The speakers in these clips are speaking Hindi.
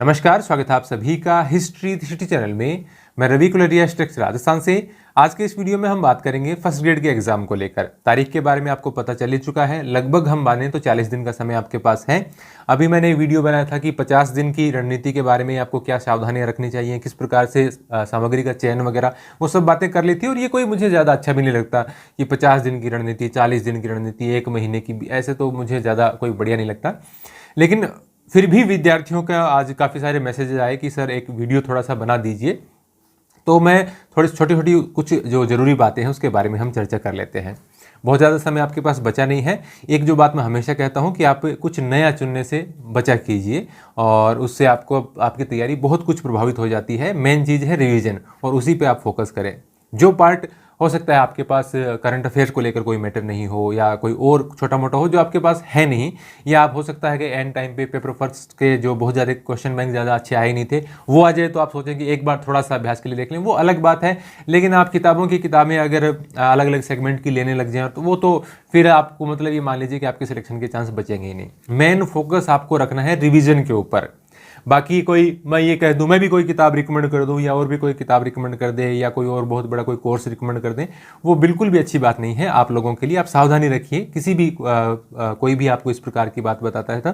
नमस्कार, स्वागत है आप सभी का हिस्ट्री 360 चैनल में। मैं रवि कुलरिया स्ट्रिक्स राजस्थान से। आज के इस वीडियो में हम बात करेंगे फर्स्ट ग्रेड के एग्जाम को लेकर। तारीख के बारे में आपको पता चल ही चुका है, लगभग हम माने तो 40 दिन का समय आपके पास है। अभी मैंने वीडियो बनाया था कि 50 दिन की रणनीति के बारे में आपको क्या सावधानियां रखनी चाहिए, किस प्रकार से सामग्री का चयन वगैरह, वो सब बातें कर ली थी। और ये कोई मुझे ज़्यादा अच्छा भी नहीं लगता कि 50 दिन की रणनीति, 40 दिन की रणनीति, 1 महीने की, ऐसे तो मुझे ज़्यादा कोई बढ़िया नहीं लगता। लेकिन फिर भी विद्यार्थियों का आज काफ़ी सारे मैसेजेस आए कि सर एक वीडियो थोड़ा सा बना दीजिए, तो मैं थोड़ी छोटी छोटी कुछ जो ज़रूरी बातें हैं उसके बारे में हम चर्चा कर लेते हैं। बहुत ज़्यादा समय आपके पास बचा नहीं है। एक जो बात मैं हमेशा कहता हूं कि आप कुछ नया चुनने से बचा कीजिए, और उससे आपको आपकी तैयारी बहुत कुछ प्रभावित हो जाती है। मेन चीज़ है रिवीजन, और उसी पे आप फोकस करें। जो पार्ट हो सकता है आपके पास करंट अफेयर्स को लेकर कोई मैटर नहीं हो, या कोई और छोटा मोटा हो जो आपके पास है नहीं, या आप हो सकता है कि एंड टाइम पे पेपर फर्स्ट के जो बहुत ज़्यादा क्वेश्चन बैंक ज़्यादा अच्छे आए नहीं थे, वो आ जाए तो आप सोचें कि एक बार थोड़ा सा अभ्यास के लिए देख लें, वो अलग बात है। लेकिन आप किताबों की किताबें अगर अलग अलग सेगमेंट की लेने लग जाएं तो वो तो फिर आपको मतलब ये मान लीजिए कि आपके सिलेक्शन के चांस बचेंगे ही नहीं। मेन फोकस आपको रखना है रिविजन के ऊपर। बाकी कोई मैं ये कह दूं, मैं भी कोई किताब रिकमेंड कर दूं, या और भी कोई किताब रिकमेंड कर दे, या कोई और बहुत बड़ा कोई कोर्स रिकमेंड कर दें, वो बिल्कुल भी अच्छी बात नहीं है आप लोगों के लिए। आप सावधानी रखिए। किसी भी कोई भी आपको इस प्रकार की बात बताता है तो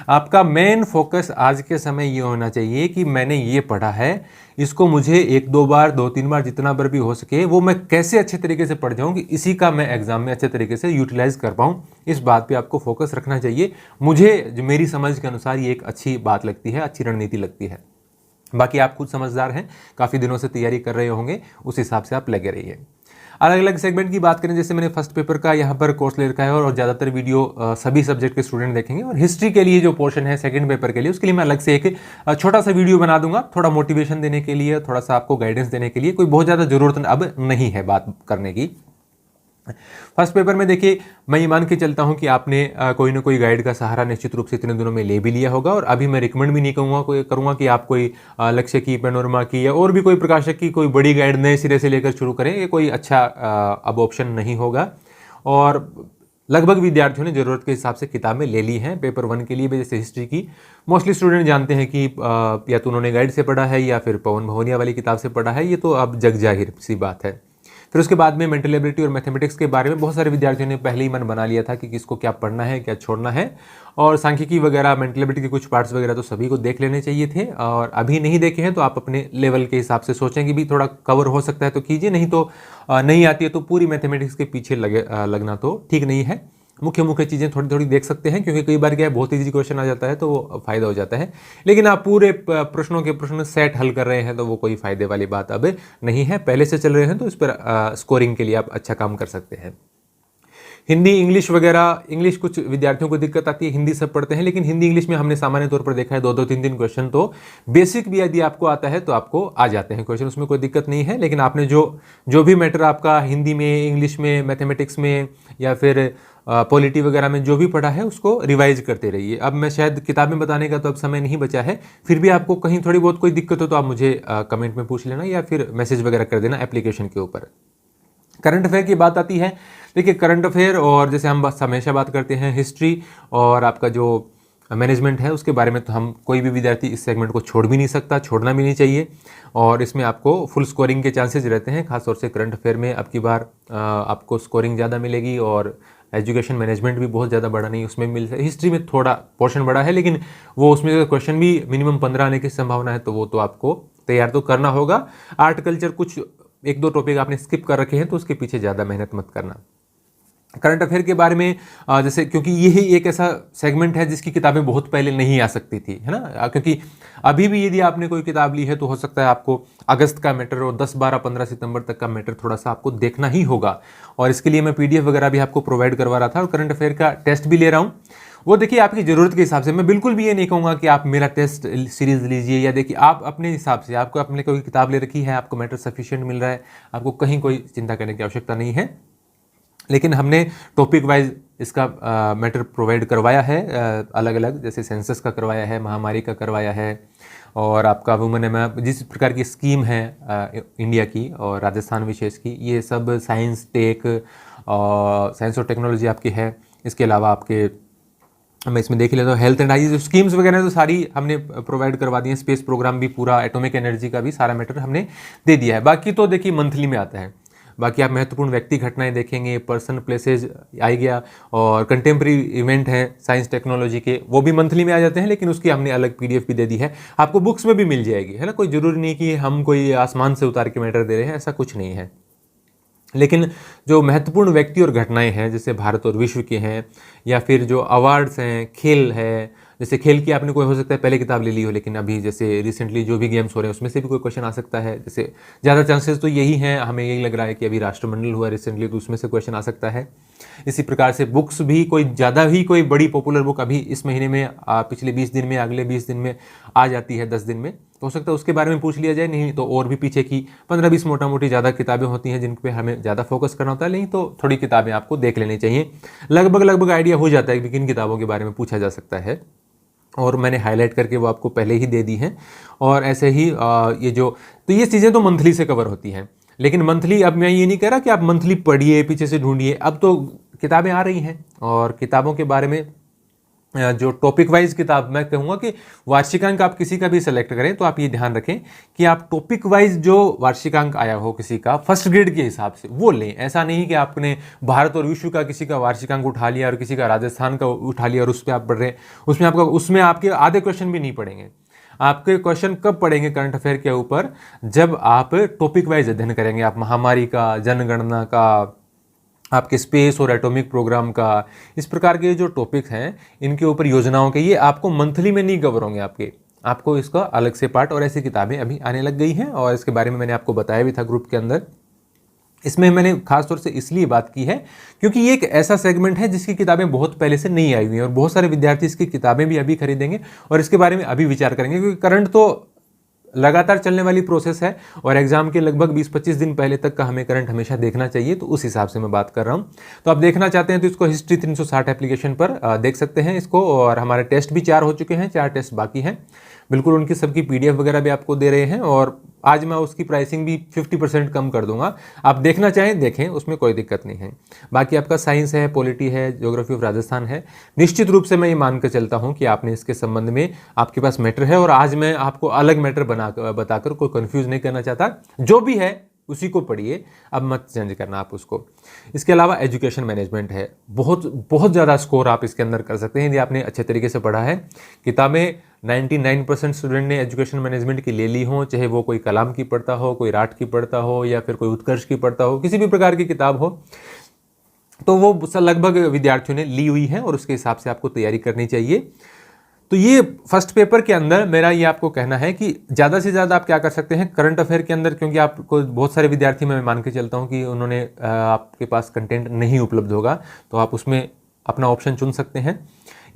आपका मेन फोकस आज के समय ये होना चाहिए कि मैंने ये पढ़ा है, इसको मुझे 1-2 बार, 2-3 बार, जितना बार भी हो सके वो मैं कैसे अच्छे तरीके से पढ़ जाऊं कि इसी का मैं एग्जाम में अच्छे तरीके से यूटिलाइज कर पाऊं। इस बात पे आपको फोकस रखना चाहिए। मुझे जो मेरी समझ के अनुसार ये एक अच्छी बात लगती है, अच्छी रणनीति लगती है। बाकी आप खुद समझदार हैं, काफ़ी दिनों से तैयारी कर रहे होंगे, उस हिसाब से आप लगे रहिए। अलग अलग सेगमेंट की बात करें, जैसे मैंने फर्स्ट पेपर का यहाँ पर कोर्स ले रखा है, और ज़्यादातर वीडियो सभी सब्जेक्ट के स्टूडेंट देखेंगे। और हिस्ट्री के लिए जो पोर्शन है सेकंड पेपर के लिए, उसके लिए मैं अलग से एक छोटा सा वीडियो बना दूंगा, थोड़ा मोटिवेशन देने के लिए, थोड़ा सा आपको गाइडेंस देने के लिए। कोई बहुत ज़्यादा जरूरत अब नहीं है बात करने की। फर्स्ट पेपर में देखिए, मैं ये मान के चलता हूं कि आपने कोई ना कोई गाइड का सहारा निश्चित रूप से इतने दिनों में ले भी लिया होगा। और अभी मैं रिकमेंड भी नहीं करूंगा कि आप कोई लक्ष्य की, पैनोरमा की, या और भी कोई प्रकाशक की कोई बड़ी गाइड नए सिरे से लेकर शुरू करें। ये कोई अच्छा अब ऑप्शन नहीं होगा। और लगभग विद्यार्थियों ने ज़रूरत के हिसाब से किताबें ले ली हैं पेपर 1 के लिए भी। जैसे हिस्ट्री की मोस्टली स्टूडेंट जानते हैं कि या तो उन्होंने गाइड से पढ़ा है, या फिर पवन भवनिया वाली किताब से पढ़ा है। ये तो अब जग जाहिर सी बात है। फिर उसके बाद में मेंटल एबिलिटी और मैथमेटिक्स के बारे में बहुत सारे विद्यार्थियों ने पहले ही मन बना लिया था कि किसको क्या पढ़ना है, क्या छोड़ना है। और सांख्यिकी वगैरह, मेंटल एबिलिटी के कुछ पार्ट्स वगैरह तो सभी को देख लेने चाहिए थे, और अभी नहीं देखे हैं तो आप अपने लेवल के हिसाब से सोचें कि भी थोड़ा कवर हो सकता है तो कीजिए, नहीं तो नहीं आती है तो पूरी मैथमेटिक्स के पीछे लगना तो ठीक नहीं है। मुख्य मुख्य चीज़ें थोड़ी थोड़ी देख सकते हैं, क्योंकि कई बार क्या है, बहुत ईजी क्वेश्चन आ जाता है तो वो फायदा हो जाता है। लेकिन आप पूरे प्रश्नों के प्रश्न सेट हल कर रहे हैं तो वो कोई फायदे वाली बात अब नहीं है। पहले से चल रहे हैं तो इस पर स्कोरिंग के लिए आप अच्छा काम कर सकते हैं। हिंदी, इंग्लिश वगैरह, इंग्लिश कुछ विद्यार्थियों को दिक्कत आती है, हिंदी सब पढ़ते हैं, लेकिन हिंदी इंग्लिश में हमने सामान्य तौर पर देखा है 2-2, 3-3 क्वेश्चन तो बेसिक भी यदि आपको आता है तो आपको आ जाते हैं क्वेश्चन, उसमें कोई दिक्कत नहीं है। लेकिन आपने जो भी मैटर आपका हिंदी में, इंग्लिश में, मैथमेटिक्स में, या फिर पॉलिटी वगैरह में जो भी पढ़ा है उसको रिवाइज करते रहिए। अब मैं शायद किताबें बताने का तो अब समय नहीं बचा है, फिर भी आपको कहीं थोड़ी बहुत कोई दिक्कत हो तो आप मुझे कमेंट में पूछ लेना, या फिर मैसेज वगैरह कर देना एप्लीकेशन के ऊपर। करंट अफेयर की बात आती है। देखिए, करंट अफेयर, और जैसे हम हमेशा बात करते हैं हिस्ट्री और आपका जो मैनेजमेंट है उसके बारे में, तो हम कोई भी विद्यार्थी इस सेगमेंट को छोड़ भी नहीं सकता, छोड़ना भी नहीं चाहिए। और इसमें आपको फुल स्कोरिंग के चांसेस रहते हैं, खासतौर से करंट अफेयर में अब की बार आपको स्कोरिंग ज़्यादा मिलेगी। और एजुकेशन मैनेजमेंट भी बहुत ज़्यादा बड़ा नहीं, उसमें मिल, हिस्ट्री में थोड़ा पोर्शन बड़ा है, लेकिन वो उसमें क्वेश्चन भी मिनिमम 15 आने की संभावना है, तो वो तो आपको तैयार तो करना होगा। आर्ट कल्चर कुछ 1-2 टॉपिक आपने स्किप कर रखे हैं तो उसके पीछे ज़्यादा मेहनत मत करना। करंट अफेयर के बारे में जैसे, क्योंकि ये ही एक ऐसा सेगमेंट है जिसकी किताबें बहुत पहले नहीं आ सकती थी, है ना। क्योंकि अभी भी यदि आपने कोई किताब ली है तो हो सकता है आपको अगस्त का मैटर और 10, 12, 15 सितंबर तक का मैटर थोड़ा सा आपको देखना ही होगा। और इसके लिए मैं PDF वगैरह भी आपको प्रोवाइड करवा रहा था, और करंट अफेयर का टेस्ट भी ले रहा हूँ। वो देखिए आपकी ज़रूरत के हिसाब से। मैं बिल्कुल भी ये नहीं कहूँगा कि आप मेरा टेस्ट सीरीज़ लीजिए, या देखिए आप अपने हिसाब से, आपको अपने कोई किताब ले रखी है, आपको मैटर सफिशिएंट मिल रहा है, आपको कहीं कोई चिंता करने की आवश्यकता नहीं है। लेकिन हमने टॉपिक वाइज इसका मैटर प्रोवाइड करवाया है अलग अलग, जैसे सेंसस का करवाया है, महामारी का करवाया है, और आपका वुमेन मैप, जिस प्रकार की स्कीम है इंडिया की और राजस्थान विशेष की, ये सब साइंस, टेक और साइंस और टेक्नोलॉजी आपकी है। इसके अलावा आपके मैं इसमें देख लेता हूँ हेल्थ एंड हाइजीन स्कीम्स वगैरह तो सारी हमने प्रोवाइड करवा दी है, स्पेस प्रोग्राम भी पूरा, एटॉमिक एनर्जी का भी सारा मैटर हमने दे दिया है। बाकी तो देखिए मंथली में आता है। बाकी आप महत्वपूर्ण व्यक्ति घटनाएं देखेंगे, पर्सन प्लेसेज आ गया, और कंटेम्प्रेरी इवेंट है साइंस टेक्नोलॉजी के, वो भी मंथली में आ जाते हैं, लेकिन उसकी हमने अलग पीडीएफ भी दे दी है, आपको बुक्स में भी मिल जाएगी, है ना। कोई जरूरी नहीं कि हम कोई आसमान से उतार के मैटर दे रहे हैं, ऐसा कुछ नहीं है। लेकिन जो महत्वपूर्ण व्यक्ति और घटनाएं हैं, जैसे भारत और विश्व के हैं, या फिर जो अवार्ड्स हैं, खेल है, जैसे खेल की आपने कोई हो सकता है पहले किताब ले ली हो, लेकिन अभी जैसे रिसेंटली जो भी गेम्स हो रहे हैं उसमें से भी कोई क्वेश्चन आ सकता है। जैसे ज़्यादा चांसेस तो यही हैं, हमें यही लग रहा है कि अभी राष्ट्रमंडल हुआ रिसेंटली, तो उसमें से क्वेश्चन आ सकता है। इसी प्रकार से बुक्स भी कोई ज़्यादा ही कोई बड़ी पॉपुलर बुक अभी इस महीने में, पिछले 20 दिन में, अगले 20 दिन में आ जाती है, 10 दिन में, तो हो सकता है उसके बारे में पूछ लिया जाए। नहीं तो और भी पीछे की 15-20 मोटा मोटी ज़्यादा किताबें होती हैं जिन पे हमें ज़्यादा फोकस करना होता है। नहीं तो थोड़ी किताबें आपको देख लेनी चाहिए, लगभग आइडिया हो जाता है कि किन किताबों के बारे में पूछा जा सकता है, और मैंने हाईलाइट करके वो आपको पहले ही दे दी हैं। और ऐसे ही ये जो, तो ये चीज़ें तो मंथली से कवर होती हैं। लेकिन मंथली, अब मैं ये नहीं कह रहा कि आप मंथली पढ़िए, पीछे से ढूंढिए, अब तो किताबें आ रही हैं, और किताबों के बारे में जो टॉपिक वाइज किताब, मैं कहूँगा कि वार्षिकांक आप किसी का भी सेलेक्ट करें तो आप ये ध्यान रखें कि आप टॉपिक वाइज जो वार्षिकांक आया हो किसी का फर्स्ट ग्रेड के हिसाब से वो लें। ऐसा नहीं कि आपने भारत और विश्व का किसी का वार्षिकांक उठा लिया और किसी का राजस्थान का उठा लिया और उस पर आप पढ़ रहे हैं, उसमें आपके आधे क्वेश्चन भी नहीं पढ़ेंगे। आपके क्वेश्चन कब पढ़ेंगे करंट अफेयर के ऊपर, जब आप टॉपिक वाइज अध्ययन करेंगे। आप महामारी का, जनगणना का, आपके स्पेस और एटॉमिक प्रोग्राम का, इस प्रकार के जो टॉपिक्स हैं इनके ऊपर योजनाओं के, ये आपको मंथली में नहीं कवर होंगे आपको इसका अलग से पार्ट, और ऐसी किताबें अभी आने लग गई हैं, और इसके बारे में मैंने आपको बताया भी था ग्रुप के अंदर। इसमें मैंने खासतौर से इसलिए बात की है क्योंकि ये एक ऐसा सेगमेंट है जिसकी किताबें बहुत पहले से नहीं आई हुई हैं, और बहुत सारे विद्यार्थी इसकी किताबें भी अभी खरीदेंगे और इसके बारे में अभी विचार करेंगे, क्योंकि करंट तो लगातार चलने वाली प्रोसेस है, और एग्जाम के लगभग 20-25 दिन पहले तक का हमें करंट हमेशा देखना चाहिए, तो उस हिसाब से मैं बात कर रहा हूँ। तो आप देखना चाहते हैं तो इसको हिस्ट्री 360 एप्लीकेशन पर देख सकते हैं इसको, और हमारे टेस्ट भी 4 हो चुके हैं, 4 टेस्ट बाकी हैं, बिल्कुल उनकी सबकी पीडीएफ वगैरह भी आपको दे रहे हैं, और आज मैं उसकी प्राइसिंग भी 50% कम कर दूंगा। आप देखना चाहें देखें, उसमें कोई दिक्कत नहीं है। बाकी आपका साइंस है, पॉलिटी है, ज्योग्राफी ऑफ राजस्थान है, निश्चित रूप से मैं ये मान कर चलता हूं कि आपने इसके संबंध में आपके पास मैटर है, और आज मैं आपको अलग मैटर बताकर कोई कंफ्यूज नहीं करना चाहता। जो भी है उसी को पढ़िए, अब मत चेंज करना आप उसको। इसके अलावा एजुकेशन मैनेजमेंट है, बहुत ज़्यादा स्कोर आप इसके अंदर कर सकते हैं यदि आपने अच्छे तरीके से पढ़ा है। किताबें 99% स्टूडेंट ने एजुकेशन मैनेजमेंट की ले ली हों, चाहे वो कोई कलाम की पढ़ता हो, कोई राठ की पढ़ता हो, या फिर कोई उत्कर्ष की पढ़ता हो, किसी भी प्रकार की किताब हो, तो वो लगभग विद्यार्थियों ने ली हुई है, और उसके हिसाब से आपको तैयारी करनी चाहिए। तो ये फर्स्ट पेपर के अंदर मेरा ये आपको कहना है कि ज़्यादा से ज़्यादा आप क्या कर सकते हैं करंट अफेयर के अंदर, क्योंकि आपको बहुत सारे विद्यार्थी मैं मान के चलता हूँ कि उन्होंने आपके पास कंटेंट नहीं उपलब्ध होगा, तो आप उसमें अपना ऑप्शन चुन सकते हैं।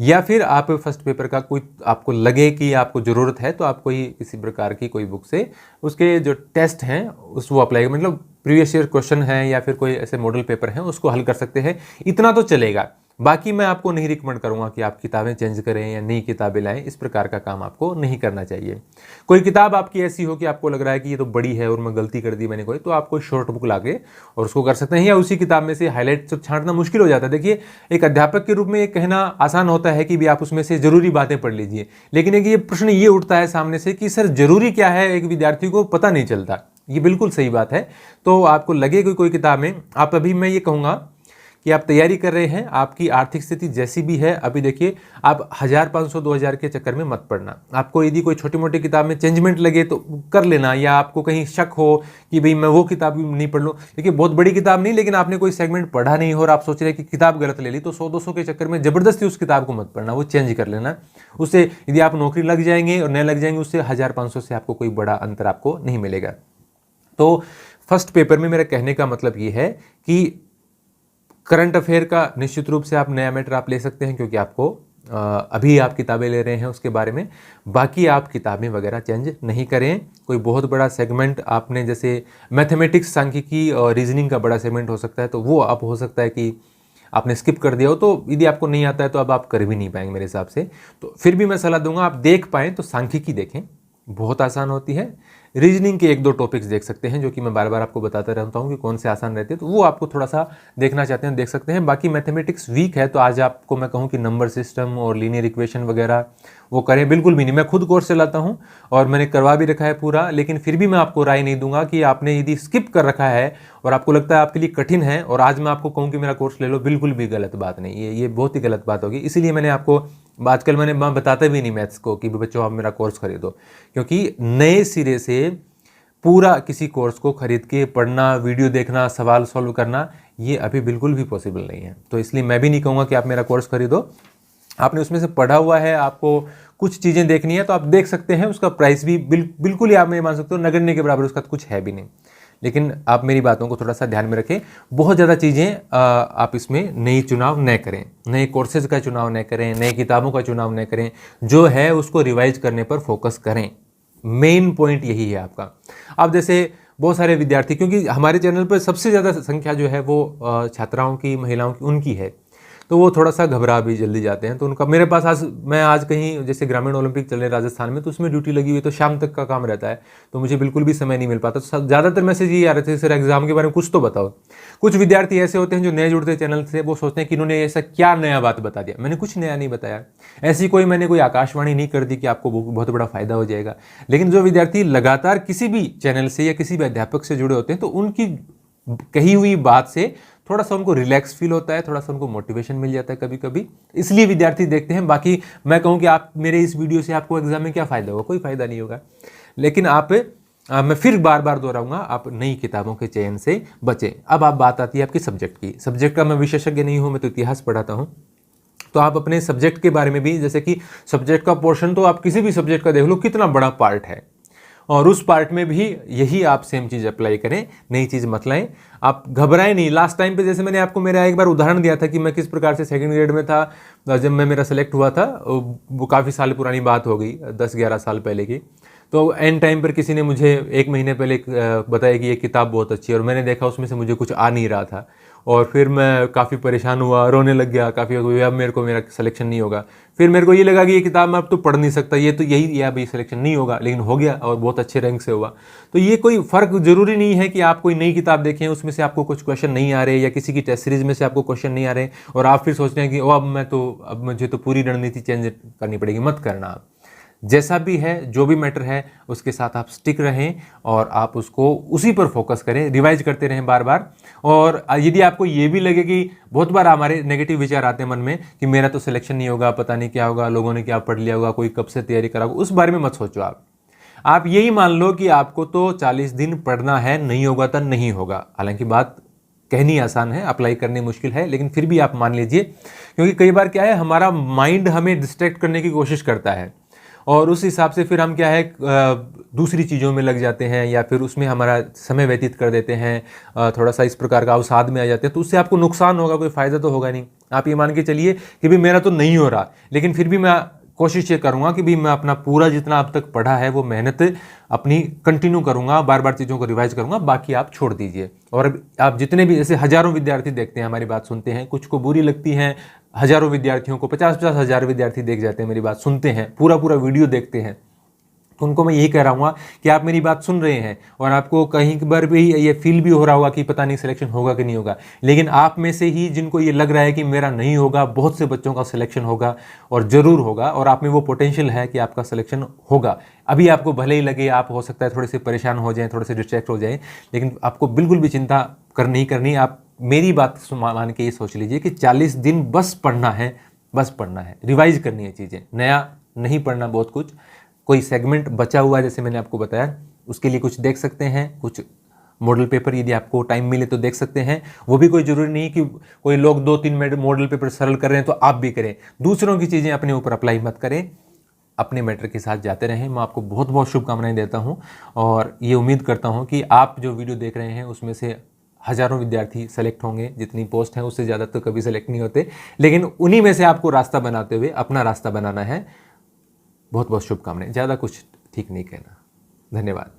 या फिर आप फर्स्ट पेपर का कोई आपको लगे कि आपको ज़रूरत है तो आप कोई किसी प्रकार की कोई बुक से उसके जो टेस्ट हैं वो अप्लाई, मतलब प्रीवियस ईयर क्वेश्चन है या फिर कोई ऐसे मॉडल पेपर हैं उसको हल कर सकते हैं, इतना तो चलेगा। बाकी मैं आपको नहीं रिकमेंड करूंगा कि आप किताबें चेंज करें या नई किताबें लाएं, इस प्रकार का काम आपको नहीं करना चाहिए। कोई किताब आपकी ऐसी हो कि आपको लग रहा है कि ये तो बड़ी है और मैं गलती कर दी मैंने कोई, तो आप कोई शॉर्ट बुक लाके और उसको कर सकते हैं, या उसी किताब में से हाईलाइट छांटना मुश्किल हो जाता है। देखिए, एक अध्यापक के रूप में ये कहना आसान होता है कि भी आप उसमें से जरूरी बातें पढ़ लीजिए, लेकिन एक ये प्रश्न ये उठता है सामने से कि सर जरूरी क्या है, एक विद्यार्थी को पता नहीं चलता। ये बिल्कुल सही बात है। तो आपको लगे कोई किताब में आप, अभी मैं ये कहूँगा कि आप तैयारी कर रहे हैं, आपकी आर्थिक स्थिति जैसी भी है, अभी देखिए आप 1500-2000 के चक्कर में मत पड़ना। आपको यदि कोई छोटी मोटी किताब में चेंजमेंट लगे तो कर लेना, या आपको कहीं शक हो कि भाई मैं वो किताब भी नहीं पढ़ लूँ, देखिए बहुत बड़ी किताब नहीं, लेकिन आपने कोई सेगमेंट पढ़ा नहीं हो और आप सोच रहे हैं कि किताब गलत ले ली, तो 100-200 के चक्कर में जबरदस्ती उस किताब को मत पढ़ना, वो चेंज कर लेना। उससे यदि आप नौकरी लग जाएंगे और नए लग जाएंगे, उससे 1500 से आपको कोई बड़ा अंतर आपको नहीं मिलेगा। तो फर्स्ट पेपर में मेरा कहने का मतलब ये है कि करंट अफेयर का निश्चित रूप से आप नया मैटर आप ले सकते हैं, क्योंकि आपको अभी आप किताबें ले रहे हैं उसके बारे में। बाकी आप किताबें वगैरह चेंज नहीं करें। कोई बहुत बड़ा सेगमेंट आपने, जैसे मैथमेटिक्स, सांख्यिकी और रीजनिंग का बड़ा सेगमेंट हो सकता है, तो वो आप हो सकता है कि आपने स्किप कर दिया हो, तो यदि आपको नहीं आता है तो अब आप कर भी नहीं पाएंगे मेरे हिसाब से। तो फिर भी मैं सलाह दूंगा आप देख पाएँ तो सांख्यिकी देखें, बहुत आसान होती है। रीजनिंग के एक दो टॉपिक्स देख सकते हैं जो कि मैं बार बार आपको बताता रहता हूँ कि कौन से आसान रहते हैं, तो वो आपको थोड़ा सा देखना चाहते हैं देख सकते हैं। बाकी मैथमेटिक्स वीक है तो आज आपको मैं कहूँ कि नंबर सिस्टम और लीनियर इक्वेशन वगैरह वो करें, बिल्कुल भी नहीं। मैं खुद कोर्स चलाता हूँ और मैंने करवा भी रखा है पूरा, लेकिन फिर भी मैं आपको राय नहीं दूंगा कि आपने यदि स्किप कर रखा है और आपको लगता है आपके लिए कठिन है और आज मैं आपको कहूँ कि मेरा कोर्स ले लो, बिल्कुल भी गलत बात नहीं, ये बहुत ही गलत बात होगी। इसीलिए मैंने आपको आजकल मैं बताता भी नहीं मैथ्स को कि बच्चों आप मेरा कोर्स खरीदो, क्योंकि नए सिरे से पूरा किसी कोर्स को खरीद के पढ़ना, वीडियो देखना, सवाल सॉल्व करना, ये अभी बिल्कुल भी पॉसिबल नहीं है। तो इसलिए मैं भी नहीं कहूँगा कि आप मेरा कोर्स खरीदो। आपने उसमें से पढ़ा हुआ है, आपको कुछ चीज़ें देखनी है तो आप देख सकते हैं। उसका प्राइस भी बिल्कुल ही आप नहीं मान सकते हो, नगण्य के बराबर उसका कुछ है भी नहीं। लेकिन आप मेरी बातों को थोड़ा सा ध्यान में रखें। बहुत ज़्यादा चीज़ें आप इसमें नई चुनाव न करें, नए कोर्सेज का चुनाव न करें, नई किताबों का चुनाव न करें, जो है उसको रिवाइज करने पर फोकस करें। मेन पॉइंट यही है आपका। अब जैसे बहुत सारे विद्यार्थी, क्योंकि हमारे चैनल पर सबसे ज़्यादा संख्या जो है वो छात्राओं की, महिलाओं की, उनकी है, तो वो थोड़ा सा घबरा भी जल्दी जाते हैं। तो उनका मेरे पास मैं आज कहीं जैसे ग्रामीण ओलंपिक चल रहे राजस्थान में, तो उसमें ड्यूटी लगी हुई, तो शाम तक का काम रहता है, तो मुझे बिल्कुल भी समय नहीं मिल पाता। तो ज़्यादातर मैसेज ये आ रहे थे, सर एग्जाम के बारे में कुछ तो बताओ। कुछ विद्यार्थी ऐसे होते हैं जो नए जुड़ते चैनल से, वो सोचते हैं कि इन्होंने ऐसा क्या नया बात बता दिया। मैंने कुछ नया नहीं बताया, ऐसी मैंने कोई आकाशवाणी नहीं कर दी कि आपको बहुत बड़ा फायदा हो जाएगा। लेकिन जो विद्यार्थी लगातार किसी भी चैनल से या किसी भी अध्यापक से जुड़े होते हैं, तो उनकी कही हुई बात से थोड़ा सा उनको रिलैक्स फील होता है, थोड़ा सा उनको मोटिवेशन मिल जाता है कभी कभी, इसलिए विद्यार्थी देखते हैं। बाकी मैं कहूँ कि आप मेरे इस वीडियो से आपको एग्जाम में क्या फ़ायदा होगा, कोई फ़ायदा नहीं होगा। लेकिन मैं फिर बार बार दोहराऊंगा, आप नई किताबों के चयन से बचें। अब आप बात आती है आपकी सब्जेक्ट की। सब्जेक्ट का मैं विशेषज्ञ नहीं हूँ, मैं तो इतिहास पढ़ाता हूँ। तो आप अपने सब्जेक्ट के बारे में भी, जैसे कि सब्जेक्ट का पोर्शन तो आप किसी भी सब्जेक्ट का देख लो कितना बड़ा पार्ट है, और उस पार्ट में भी यही आप सेम चीज़ अप्लाई करें, नई चीज़ मत लाएं। आप घबराएं नहीं। लास्ट टाइम पे जैसे मैंने आपको मेरा एक बार उदाहरण दिया था कि मैं किस प्रकार से सेकंड ग्रेड में था जब मेरा सेलेक्ट हुआ था, वो काफ़ी साल पुरानी बात हो गई, 10-11 साल पहले की। तो एंड टाइम पर किसी ने मुझे 1 महीने पहले बताया कि ये किताब बहुत अच्छी है, और मैंने देखा उसमें से मुझे कुछ आ नहीं रहा था, और फिर मैं काफ़ी परेशान हुआ, रोने लग गया काफ़ी, अब मेरा सिलेक्शन नहीं होगा। फिर मेरे को ये लगा कि ये किताब मैं अब तो पढ़ नहीं सकता, ये तो यही अब ये सिलेक्शन नहीं होगा, लेकिन हो गया और बहुत अच्छे रैंक से हुआ। तो ये कोई फ़र्क ज़रूरी नहीं है कि आप कोई नई किताब देखें, उसमें से आपको कुछ क्वेश्चन नहीं आ रहे, या किसी की टेस्ट सीरीज में से आपको क्वेश्चन नहीं आ रहे और आप फिर सोच रहे हैं कि अब मुझे तो पूरी रणनीति चेंज करनी पड़ेगी। मत करना। आप जैसा भी है, जो भी मैटर है, उसके साथ आप स्टिक रहें और आप उसको उसी पर फोकस करें, रिवाइज करते रहें बार बार। और यदि आपको ये भी लगे कि बहुत बार हमारे नेगेटिव विचार आते हैं मन में कि मेरा तो सिलेक्शन नहीं होगा, पता नहीं क्या होगा, लोगों ने क्या पढ़ लिया होगा, कोई कब से तैयारी करा होगा, उस बारे में मत सोचो। आप यही मान लो कि आपको तो 40 दिन पढ़ना है, नहीं होगा तो नहीं होगा। हालांकि बात कहनी आसान है, अप्लाई करनी मुश्किल है, लेकिन फिर भी आप मान लीजिए, क्योंकि कई बार क्या है, हमारा माइंड हमें डिस्ट्रैक्ट करने की कोशिश करता है और उस हिसाब से फिर हम क्या है दूसरी चीज़ों में लग जाते हैं, या फिर उसमें हमारा समय व्यतीत कर देते हैं, थोड़ा सा इस प्रकार का अवसाद में आ जाते हैं। तो उससे आपको नुकसान होगा, कोई फ़ायदा तो होगा नहीं। आप ये मान के चलिए कि भाई मेरा तो नहीं हो रहा, लेकिन फिर भी मैं कोशिश ये करूँगा कि भाई मैं अपना पूरा जितना अब तक पढ़ा है वो मेहनत अपनी कंटिन्यू करूँगा, बार बार चीज़ों को रिवाइज करूँगा, बाकी आप छोड़ दीजिए। और आप जितने भी, जैसे हज़ारों विद्यार्थी देखते हैं हमारी बात सुनते हैं, कुछ को बुरी लगती हैं, हज़ारों विद्यार्थियों को 50-50 हज़ार विद्यार्थी देख जाते हैं, मेरी बात सुनते हैं, पूरा वीडियो देखते हैं। तो उनको मैं यही कह रहा हूँ कि आप मेरी बात सुन रहे हैं और आपको कहीं बार भी ये फील भी हो रहा होगा कि पता नहीं सिलेक्शन होगा कि नहीं होगा, लेकिन आप में से ही जिनको ये लग रहा है कि मेरा नहीं होगा, बहुत से बच्चों का सिलेक्शन होगा और ज़रूर होगा, और आप में वो पोटेंशियल है कि आपका सिलेक्शन होगा। अभी आपको भले ही लगे, आप हो सकता है थोड़े से परेशान हो जाएं, थोड़े से डिस्ट्रैक्ट हो जाएं, लेकिन आपको बिल्कुल भी चिंता नहीं करनी। आप मेरी बात मान के ये सोच लीजिए कि 40 दिन बस पढ़ना है, बस पढ़ना है, रिवाइज करनी है चीज़ें, नया नहीं पढ़ना बहुत कुछ। कोई सेगमेंट बचा हुआ है जैसे मैंने आपको बताया, उसके लिए कुछ देख सकते हैं, कुछ मॉडल पेपर यदि आपको टाइम मिले तो देख सकते हैं। वो भी कोई ज़रूरी नहीं कि कोई लोग 2-3 मॉडल पेपर सरल कर रहे हैं तो आप भी करें। दूसरों की चीज़ें अपने ऊपर अप्लाई मत करें, अपने मैटर के साथ जाते रहें। मैं आपको बहुत बहुत शुभकामनाएं देता हूं और ये उम्मीद करता हूं कि आप जो वीडियो देख रहे हैं उसमें से हज़ारों विद्यार्थी सेलेक्ट होंगे। जितनी पोस्ट हैं उससे ज़्यादा तो कभी सेलेक्ट नहीं होते, लेकिन उन्हीं में से आपको रास्ता बनाते हुए अपना रास्ता बनाना है। बहुत बहुत शुभकामनाएं, ज़्यादा कुछ ठीक नहीं कहना। धन्यवाद।